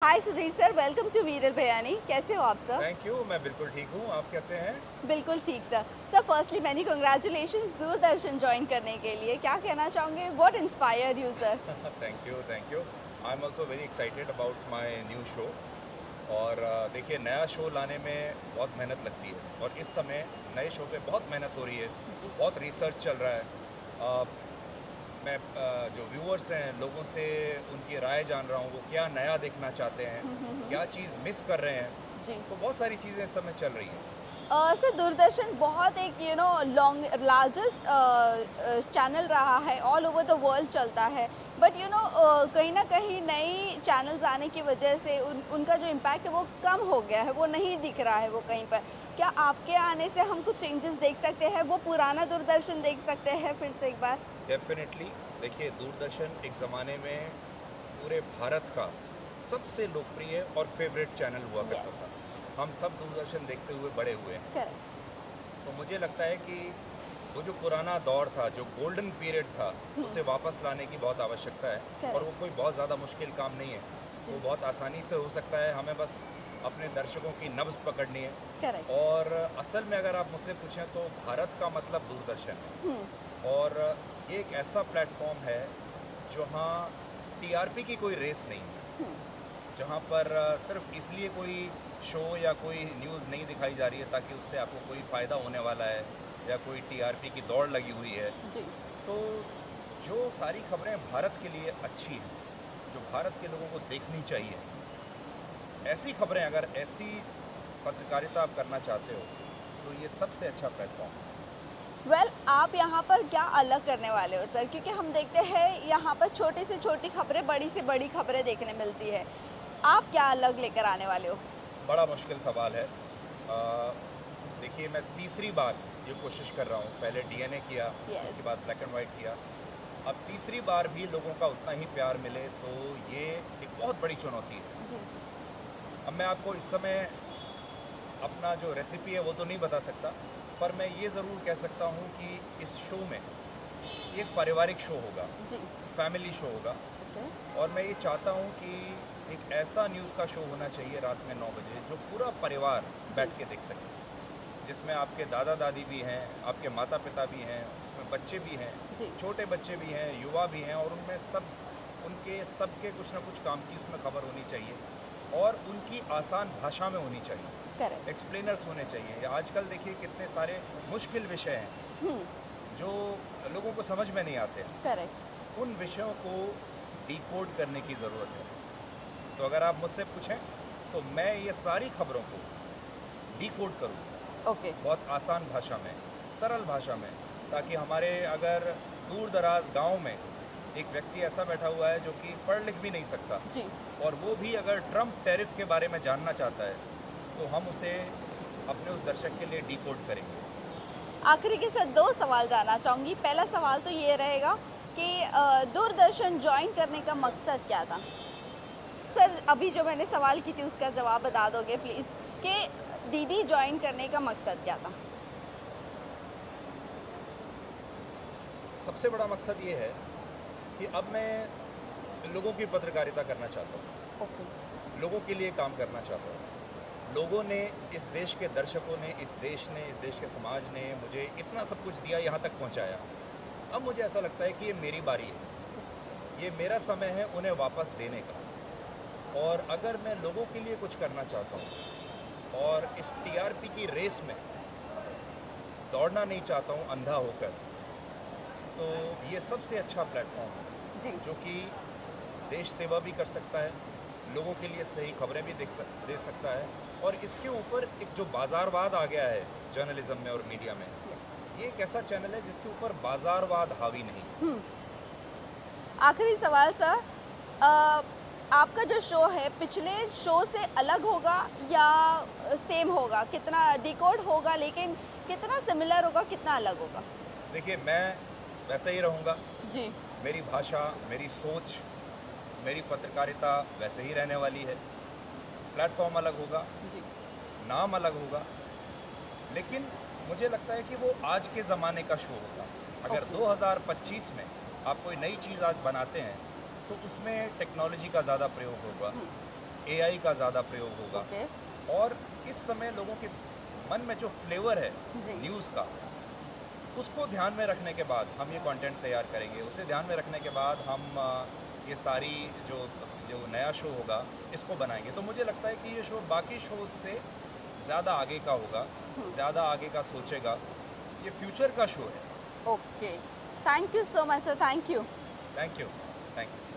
Hi Sudhir sir, welcome to वीरल बयानी। कैसे हो आप सर? Thank you. मैं बिल्कुल ठीक हूँ। आप कैसे हैं? बिल्कुल ठीक sir. Sir firstly many congratulations Doordarshan join करने के लिए। क्या कहना चाहोगे? What inspired you sir? Thank you, thank you. I am also very excited about my new show. और देखिए, नया शो लाने में बहुत मेहनत लगती है और इस समय नए शो पे बहुत मेहनत हो रही है। जी। बहुत रिसर्च चल रहा है। मैं जो व्यूअर्स हैं, लोगों से उनकी राय जान रहा हूँ, वो क्या नया देखना चाहते हैं, क्या चीज़ मिस कर रहे हैं। जी। तो बहुत सारी चीज़ें इस समय चल रही हैं। सर दूरदर्शन बहुत एक लॉन्ग लार्जेस्ट चैनल रहा है, ऑल ओवर द वर्ल्ड चलता है। बट कहीं ना कहीं नई चैनल्स आने की वजह से उनका जो इम्पैक्ट है वो कम हो गया है, वो नहीं दिख रहा है वो कहीं पर। क्या आपके आने से हम कुछ चेंजेस देख सकते हैं? वो पुराना दूरदर्शन देख सकते हैं फिर से एक बार? डेफिनेटली। देखिए, दूरदर्शन एक ज़माने में पूरे भारत का सबसे लोकप्रिय और फेवरेट चैनल हुआ करता यस। था। हम सब दूरदर्शन देखते हुए बड़े हुए हैं। करेक्ट। तो मुझे लगता है कि वो जो पुराना दौर था, जो गोल्डन पीरियड था, उसे वापस लाने की बहुत आवश्यकता है। और वो करेक्ट। कोई बहुत ज़्यादा मुश्किल काम नहीं है। जी। वो बहुत आसानी से हो सकता है। हमें बस अपने दर्शकों की नब्ज़ पकड़नी है। करेक्ट। और असल में अगर आप मुझसे पूछें तो भारत का मतलब दूरदर्शन है। हम्म। और ये एक ऐसा प्लेटफॉर्म है जहाँ टीआरपी की कोई रेस नहीं है। हम्म। जहाँ पर सिर्फ इसलिए कोई शो या कोई न्यूज़ नहीं दिखाई जा रही है ताकि उससे आपको कोई फ़ायदा होने वाला है या कोई टीआरपी की दौड़ लगी हुई है। जी। तो जो सारी खबरें भारत के लिए अच्छी हैं, जो भारत के लोगों को देखनी चाहिए, ऐसी खबरें, अगर ऐसी पत्रकारिता आप करना चाहते हो तो ये सबसे अच्छा प्लेटफॉर्म है। आप यहाँ पर क्या अलग करने वाले हो सर? क्योंकि हम देखते हैं यहाँ पर छोटी से छोटी खबरें, बड़ी से बड़ी खबरें देखने मिलती है। आप क्या अलग लेकर आने वाले हो? बड़ा मुश्किल सवाल है। देखिए, मैं तीसरी बार ये कोशिश कर रहा हूँ। पहले डीएनए किया, यस। उसके बाद ब्लैक एंड वाइट किया। अब तीसरी बार भी लोगों का उतना ही प्यार मिले तो ये एक बहुत बड़ी चुनौती है। जी। अब मैं आपको इस समय अपना जो रेसिपी है वो तो नहीं बता सकता, पर मैं ये ज़रूर कह सकता हूँ कि इस शो में ये एक पारिवारिक शो होगा, जी। फैमिली शो होगा। ओके। और मैं ये चाहता हूँ कि एक ऐसा न्यूज़ का शो होना चाहिए रात में 9 बजे जो पूरा परिवार जी। बैठ के देख सके, जिसमें आपके दादा दादी भी हैं, आपके माता पिता भी हैं, जिसमें बच्चे भी हैं, जी। छोटे बच्चे भी हैं, युवा भी हैं। और उनमें उनके सबके कुछ ना कुछ काम की उसमें खबर होनी चाहिए और उनकी आसान भाषा में होनी चाहिए। करेक्ट। एक्सप्लेनर्स होने चाहिए। आजकल देखिए कितने सारे मुश्किल विषय हैं हम्म। जो लोगों को समझ में नहीं आते हैं। करेक्ट। उन विषयों को डिकोड करने की ज़रूरत है। तो अगर आप मुझसे पूछें तो मैं ये सारी खबरों को डिकोड करूँ ओके। बहुत आसान भाषा में, सरल भाषा में, ताकि हमारे अगर दूर दराज गाँव में एक व्यक्ति ऐसा बैठा हुआ है जो कि पढ़ लिख भी नहीं सकता जी। और वो भी अगर ट्रम्प टैरिफ के बारे में जानना चाहता है तो हम उसे अपने उस दर्शक के लिए डिकोड करेंगे। आखिरी के साथ दो सवाल जानना चाहूँगी। पहला सवाल तो ये रहेगा कि दूरदर्शन ज्वाइन करने का मकसद क्या था? सर अभी जो मैंने सवाल की थी उसका जवाब बता दोगे प्लीज़, कि डीडी ज्वाइन करने का मकसद क्या था? सबसे बड़ा मकसद ये है कि अब मैं लोगों की पत्रकारिता करना चाहता हूँ, ओके। लोगों के लिए काम करना चाहता हूँ। लोगों ने, इस देश के दर्शकों ने, इस देश के समाज ने मुझे इतना सब कुछ दिया, यहाँ तक पहुँचाया। अब मुझे ऐसा लगता है कि ये मेरी बारी है, ये मेरा समय है उन्हें वापस देने का। और अगर मैं लोगों के लिए कुछ करना चाहता हूँ और इस टीआरपी की रेस में दौड़ना नहीं चाहता हूँ अंधा होकर, तो ये सबसे अच्छा प्लेटफॉर्म है जी। जो कि देश सेवा भी कर सकता है, लोगों के लिए सही खबरें भी दे सकता है। और इसके ऊपर एक जो बाज़ारवाद आ गया है जर्नलिज्म में और मीडिया में, ये एक ऐसा चैनल है जिसके ऊपर बाज़ारवाद हावी नहीं। हम्म। आखिरी सवाल सर, आपका जो शो है पिछले शो से अलग होगा या सेम होगा? कितना डिकोड होगा, लेकिन कितना सिमिलर होगा, कितना अलग होगा? देखिए, मैं वैसे ही रहूँगा। जी। मेरी भाषा, मेरी सोच, मेरी पत्रकारिता वैसे ही रहने वाली है। प्लेटफॉर्म अलग होगा, जी। नाम अलग होगा, लेकिन मुझे लगता है कि वो आज के ज़माने का शो होगा। अगर ओके। 2025 में आप कोई नई चीज़ आज बनाते हैं तो उसमें टेक्नोलॉजी का ज़्यादा प्रयोग होगा, एआई का ज़्यादा प्रयोग होगा। ओके। और इस समय लोगों के मन में जो फ्लेवर है जी। न्यूज़ का, उसको ध्यान में रखने के बाद हम ये कंटेंट तैयार करेंगे। उसे ध्यान में रखने के बाद हम ये सारी जो जो नया शो होगा इसको बनाएंगे। तो मुझे लगता है कि ये शो बाकी शोज़ से ज़्यादा आगे का होगा, हुँ। ज़्यादा आगे का सोचेगा। ये फ्यूचर का शो है। Okay. Thank you so much sir, thank you. Thank you. Thank you.